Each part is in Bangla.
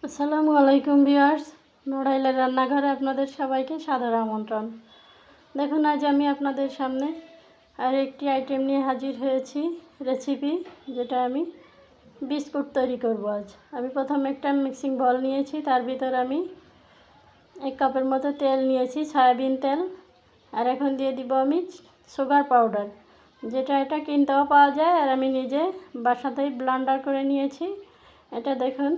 আসসালামু আলাইকুম ভিউয়ার্স, নড়াইলের রান্নাঘরে আপনাদের সবাইকে সাদর আমন্ত্রণ। দেখুন, আজ আমি আপনাদের সামনে আর একটি আইটেম নিয়ে হাজির হয়েছি, রেসিপি, যেটা আমি বিস্কুট তৈরি করব। আজ আমি প্রথমে একটা মিক্সিং বল নিয়েছি, তার ভিতর আমি 1 কাপের মতো তেল নিয়েছি, সয়াবিন তেল। আর এখন দিয়ে দিব আমি সুগার পাউডার, যেটা এটা কিনতেও পাওয়া যায়, আর আমি নিজে বাসাতেই ব্লেন্ডার করে নিয়েছি। এটা দেখুন,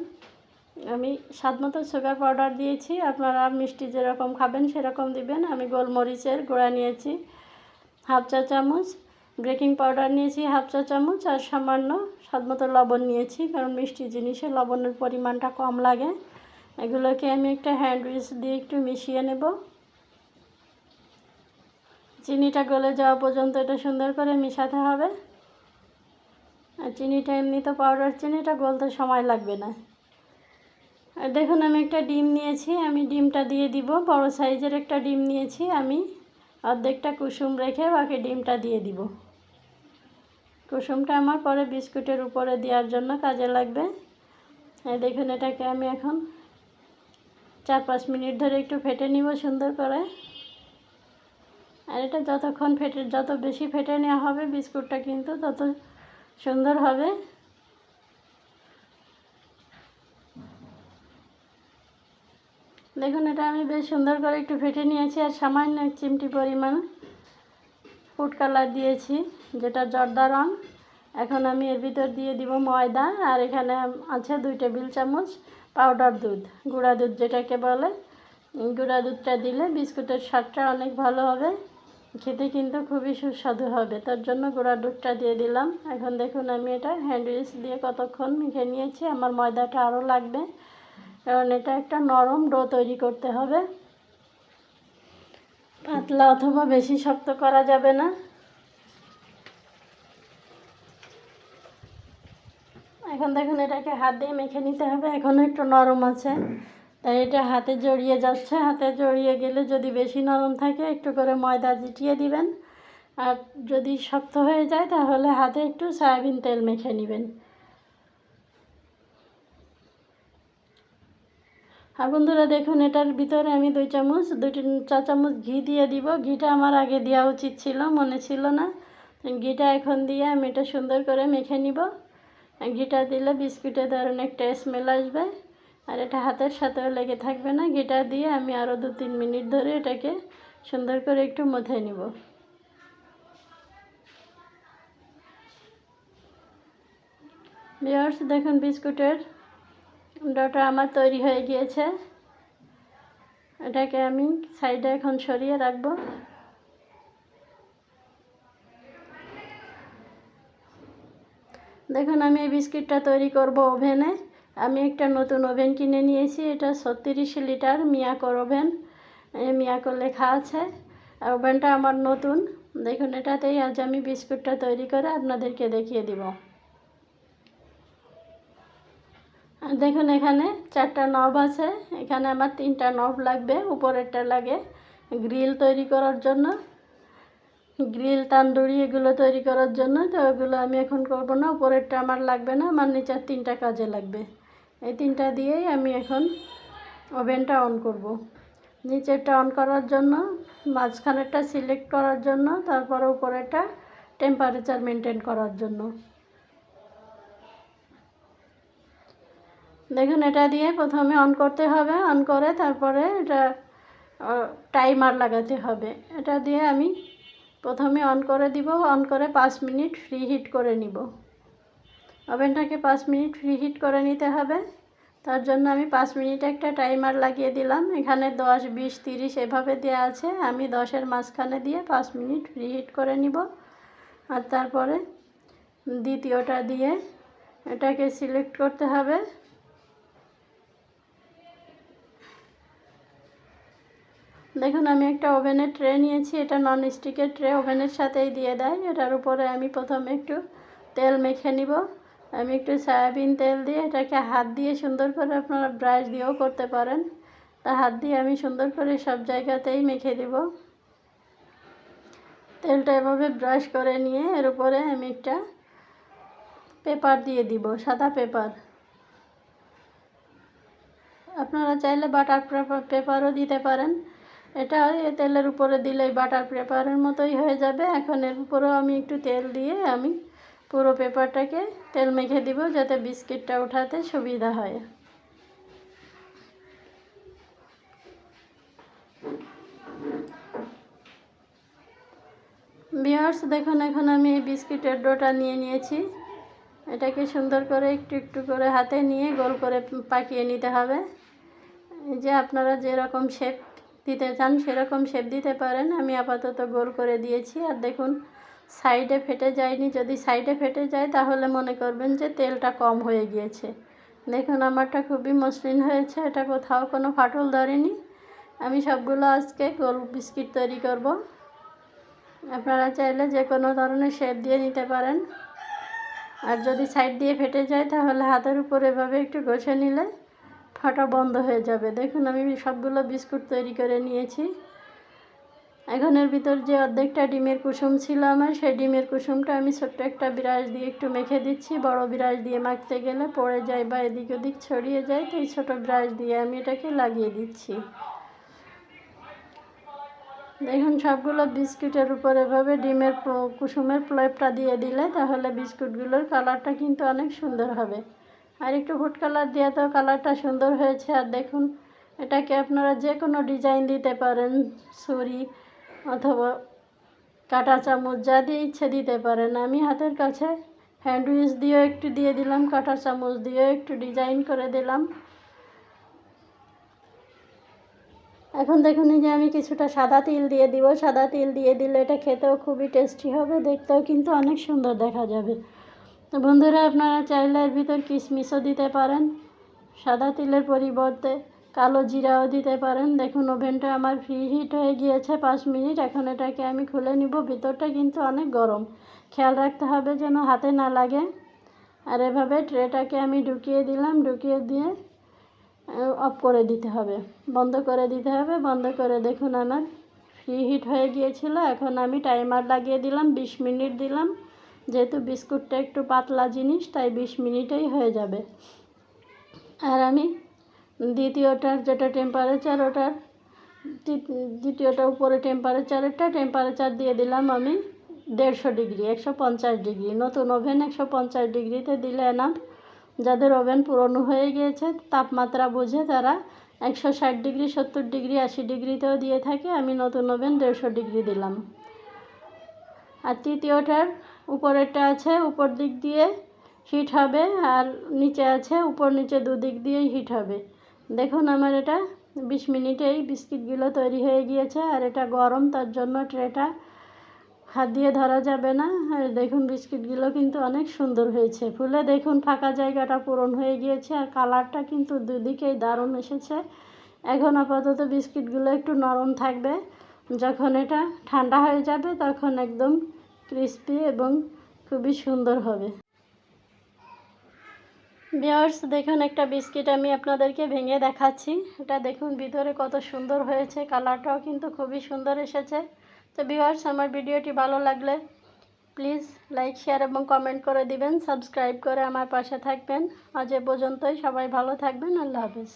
আমি স্বাদ মতো সুগার পাউডার দিয়েছি, আপনারা মিষ্টি যেরকম খাবেন সেরকম দিবেন। আমি গোলমরিচের গুঁড়া নিয়েছি হাফ চা চামচ, বেকিং পাউডার নিয়েছি হাফ চা চামচ, আর সামান্য স্বাদ মতো লবণ নিয়েছি, কারণ মিষ্টি জিনিসে লবণের পরিমাণটা কম লাগে। এগুলোকে আমি একটা হ্যান্ড উইস্ক দিয়ে একটু মিশিয়ে নেব। চিনিটা গলে যাওয়া পর্যন্ত এটা সুন্দর করে মিশাতে হবে। আর চিনিটা এমনি তো পাউডার চিনিটা গলতে সময় লাগবে না। আর দেখুন, আমি একটা ডিম নিয়েছি, আমি ডিমটা দিয়ে দিব। বড় সাইজের একটা ডিম নিয়েছি, আমি অর্ধেকটা কুসুম রেখে বাকি ডিমটা দিয়ে দিব। কুসুমটা আমার পরে বিস্কুটের উপরে দেওয়ার জন্য কাজে লাগবে। দেখুন, এটাকে আমি এখন 4-5 মিনিট ধরে একটু ফেটে নিব সুন্দর করে। আর এটা যত বেশি ফেটে নেওয়া হবে বিস্কুটটা কিন্তু তত সুন্দর হবে। দেখুন, এটা আমি বেশ সুন্দর করে একটু ফেটে নিয়েছি, আর সামান্য 1 চিমটি পরিমাণ ফুড কালার দিয়েছি, যেটা জর্দা রং। এখন আমি এর ভিতর দিয়ে দিব ময়দা, আর এখানে আছে 2 টেবিল চামচ পাউডার দুধ, গুঁড়া দুধ যেটাকে বলে। গুঁড়া দুধটা দিলে বিস্কুটের স্বাদটা অনেক ভালো হবে, খেতে কিন্তু খুবই সুস্বাদু হবে। তার জন্য গুঁড়া দুধটা দিয়ে দিলাম। এখন দেখুন, আমি এটা হ্যান্ড উইস্ক দিয়ে কতক্ষণ মেখে নিয়েছি। আমার ময়দাটা আরও লাগবে, কারণ এটা একটা নরম ডো তৈরি করতে হবে। পাতলা অথবা বেশি শক্ত করা যাবে না। এখন দেখুন, এটাকে হাত দিয়ে মেখে নিতে হবে। এখনও একটু নরম আছে, তাই এটা হাতে জড়িয়ে যাচ্ছে। হাতে জড়িয়ে গেলে যদি বেশি নরম থাকে একটু করে ময়দা ছিটিয়ে দিবেন, আর যদি শক্ত হয়ে যায় তাহলে হাতে একটু সয়াবিন তেল মেখে নেবেন। আর বন্ধুরা দেখুন, এটার ভিতরে আমি 2 চা চামচ ঘি দিয়ে দিব। ঘিটা আমার আগে দেওয়া উচিত ছিল, মনে ছিল না। ঘিটা এখন দিয়ে আমি এটা সুন্দর করে মেখে নিব। ঘিটা দিলে বিস্কুটে দারুণ একটা স্মেল আসবে, আর এটা হাতের সাথেও লেগে থাকবে না। ঘিটা দিয়ে আমি আরও 2-3 মিনিট ধরে এটাকে সুন্দর করে একটু মথে নিব। ভিউয়ার্স দেখুন, বিস্কুটের ডোটা আমার তৈরি হয়ে গিয়েছে। এটাকে আমি সাইডে এখন সরিয়ে রাখবো। দেখুন, আমি এই বিস্কিটটা তৈরি করব ওভেনে। আমি একটা নতুন ওভেন কিনে নিয়েছি, এটা 36 লিটার মিয়াকোর ওভেন, মিয়াকোর লেখা আছে। আর ওভেনটা আমার নতুন। দেখুন, এটাতেই আজ আমি বিস্কুটটা তৈরি করে আপনাদেরকে দেখিয়ে দিব। আর দেখুন, এখানে 4টা নব আছে। এখানে আমার 3টা নব লাগবে, উপরেরটা লাগে গ্রিল তৈরি করার জন্য, গ্রিল তান্দুরি এগুলো তৈরি করার জন্য। তো ওগুলো আমি এখন করব না, উপরেরটা আমার লাগবে না, আমার নিচের 3টা কাজে লাগবে। এই 3টা দিয়েই আমি এখন ওভেনটা অন করব। নিচেরটা অন করার জন্য, মাঝখানেরটা সিলেক্ট করার জন্য, তারপরে উপরেরটা টেম্পারেচার মেনটেন করার জন্য। দেখুন, এটা দিয়ে প্রথমে অন করতে হবে, অন করে তারপরে এটা টাইমার লাগাতে হবে। এটা দিয়ে আমি প্রথমে অন করে দিব, অন করে 5 মিনিট ফ্রি হিট করে নিব। ওভেনটাকে 5 মিনিট ফ্রি হিট করে নিতে হবে। তার জন্য আমি 5 মিনিট একটা টাইমার লাগিয়ে দিলাম। এখানে 10, 20, 30 এভাবে দেওয়া আছে। আমি 10-এর মাঝখানে দিয়ে 5 মিনিট ফ্রি হিট করে নিব। আর তারপরে দ্বিতীয়টা দিয়ে এটাকে সিলেক্ট করতে হবে। দেখুন, আমি একটা ওভেনের ট্রে নিয়েছি, এটা নন স্টিকের ট্রে, ওভেনের সাথেই দিয়ে দেয়। এটার উপরে আমি প্রথমে একটু তেল মেখে নিব। আমি একটু সয়াবিন তেল দিয়ে এটাকে হাত দিয়ে সুন্দর করে, আপনারা ব্রাশ দিয়েও করতে পারেন, তা হাত দিয়ে আমি সুন্দর করে সব জায়গাতেই মেখে দিব। তেলটা এভাবে ব্রাশ করে নিয়ে এর উপরে আমি একটা পেপার দিয়ে দিব, সাদা পেপার। আপনারা চাইলে বাটার পেপারও দিতে পারেন। এটা তেলের উপরে দিলেই বাটার পেপারের মতোই হয়ে যাবে। এখন এর উপরেও আমি একটু তেল দিয়ে আমি পুরো পেপারটাকে তেল মেখে দিব, যাতে বিস্কিটটা ওঠাতে সুবিধা হয়। ভিউয়ার্স দেখুন, এখন আমি এই বিস্কিটের ডোটা নিয়ে নিয়েছি। এটাকে সুন্দর করে একটু একটু করে হাতে নিয়ে গোল করে পাকিয়ে নিতে হবে। যে আপনারা যেরকম শেপ দিতে চান সেরকম শেপ দিতে পারেন। আমি আপাতত গোল করে দিয়েছি। আর দেখুন সাইডে ফেটে যায়নি। যদি সাইডে ফেটে যায় তাহলে মনে করবেন যে তেলটা কম হয়ে গিয়েছে। দেখুন আমারটা খুবই মসৃণ হয়েছে, এটা কোথাও কোনো ফাটল ধরেনি। আমি সবগুলো আজকে গোল বিস্কিট তৈরি করব। আপনারা চাইলে যে কোনো ধরনের শেপ দিয়ে নিতে পারেন। আর যদি সাইড দিয়ে ফেটে যায় তাহলে হাতের উপর এভাবে একটু ঘষে নিলে ফাটা বন্ধ হয়ে যাবে। দেখুন আমি সবগুলো বিস্কুট তৈরি করে নিয়েছি। এখন এর ভিতর যে অর্ধেকটা ডিমের কুসুম ছিল আমার, সেই ডিমের কুসুমটা আমি ছোট্ট একটা ব্রাশ দিয়ে একটু মেখে দিচ্ছি। বড় ব্রাশ দিয়ে মাখতে গেলে পড়ে যায় বা এদিক ওদিক ছড়িয়ে যায়, তো এই ছোটো ব্রাশ দিয়ে আমি এটাকে লাগিয়ে দিচ্ছি। দেখুন সবগুলো বিস্কুটের উপর এভাবে ডিমের কুসুমের প্রলেপটা দিয়ে দিলে তাহলে বিস্কুটগুলোর কালারটা কিন্তু অনেক সুন্দর হবে। আর একটু ফুড কালার দিয়ে তো কালারটা সুন্দর হয়েছে। আর দেখুন এটাকে আপনারা যে কোনো ডিজাইন দিতে পারেন, ছুরি অথবা কাঁটা চামচ যা দিয়ে ইচ্ছে দিতে পারেন। আমি হাতের কাছে হ্যান্ড উইচ দিয়েও একটু দিয়ে দিলাম, কাঁটা চামচ দিয়েও একটু ডিজাইন করে দিলাম। এখন দেখুন এই যে আমি কিছুটা সাদা তিল দিয়ে দিব। সাদা তিল দিয়ে দিলে এটা খেতেও খুবই টেস্টি হবে, দেখতেও কিন্তু অনেক সুন্দর দেখা যাবে। তো বন্ধুরা আপনারা চাইলে এর ভিতর কিশমিশও দিতে পারেন, সাদা তিলের পরিবর্তে কালো জিরাও দিতে পারেন। দেখুন ওভেনটা আমার প্রি হিট হয়ে গিয়েছে 5 মিনিট। এখন এটাকে আমি খুলে নিব। ভিতরটা কিন্তু অনেক গরম, খেয়াল রাখতে হবে যেন হাতে না লাগে। আর এভাবে ট্রেটাকে আমি ঢুকিয়ে দিলাম, ঢুকিয়ে দিয়ে অফ করে দিতে হবে, বন্ধ করে দিতে হবে। বন্ধ করে দেখুন আমার প্রি হিট হয়ে গিয়েছিল। এখন আমি টাইমার লাগিয়ে দিলাম, 20 মিনিট দিলাম। যেহেতু বিস্কুটটা একটু পাতলা জিনিস তাই 20 মিনিটেই হয়ে যাবে। আর আমি দ্বিতীয়টার যেটা টেম্পারেচার, ওটার দ্বিতীয়টা উপরে টেম্পারেচার দিয়ে দিলাম আমি 150 ডিগ্রি, 150 ডিগ্রি। নতুন ওভেন 150 ডিগ্রিতে দিলে না। যাদের ওভেন পুরনো হয়ে গিয়েছে তাপমাত্রা বুঝে তারা 160 ডিগ্রি, 70 ডিগ্রি, 80 ডিগ্রিতেও দিয়ে থাকে। আমি নতুন ওভেন 150 ডিগ্রি দিলাম। আর তৃতীয়টার উপরেরটা আছে উপর দিক দিয়ে হিট হবে, আর নিচে আছে উপর নিচে দুদিক দিয়েই হিট হবে। দেখুন আমার এটা 20 মিনিটেই বিস্কিটগুলো তৈরি হয়ে গিয়েছে। আর এটা গরম, তার জন্য ট্রেটা হাত দিয়ে ধরা যাবে না। আর দেখুন বিস্কিটগুলো কিন্তু অনেক সুন্দর হয়েছে, ফুলে দেখুন ফাঁকা জায়গাটা পূরণ হয়ে গিয়েছে। আর কালারটা কিন্তু দুদিকেই দারুণ এসেছে। এখন আপাতত বিস্কিটগুলো একটু নরম থাকবে, যখন এটা ঠান্ডা হয়ে যাবে তখন একদম ক্রিস্পি এবং খুবই সুন্দর হবে। ভিউয়ার্স দেখুন একটা বিস্কিট আমি আপনাদেরকে ভেঙে দেখাচ্ছি। এটা দেখুন ভিতরে কত সুন্দর হয়েছে, কালারটাও কিন্তু খুবই সুন্দর এসেছে। তো ভিউয়ার্স আমার ভিডিওটি ভালো লাগলে প্লিজ লাইক, শেয়ার এবং কমেন্ট করে দিবেন। সাবস্ক্রাইব করে আমার পাশে থাকবেন। আজ এ পর্যন্তই, সবাই ভালো থাকবেন। আল্লাহ হাফেজ।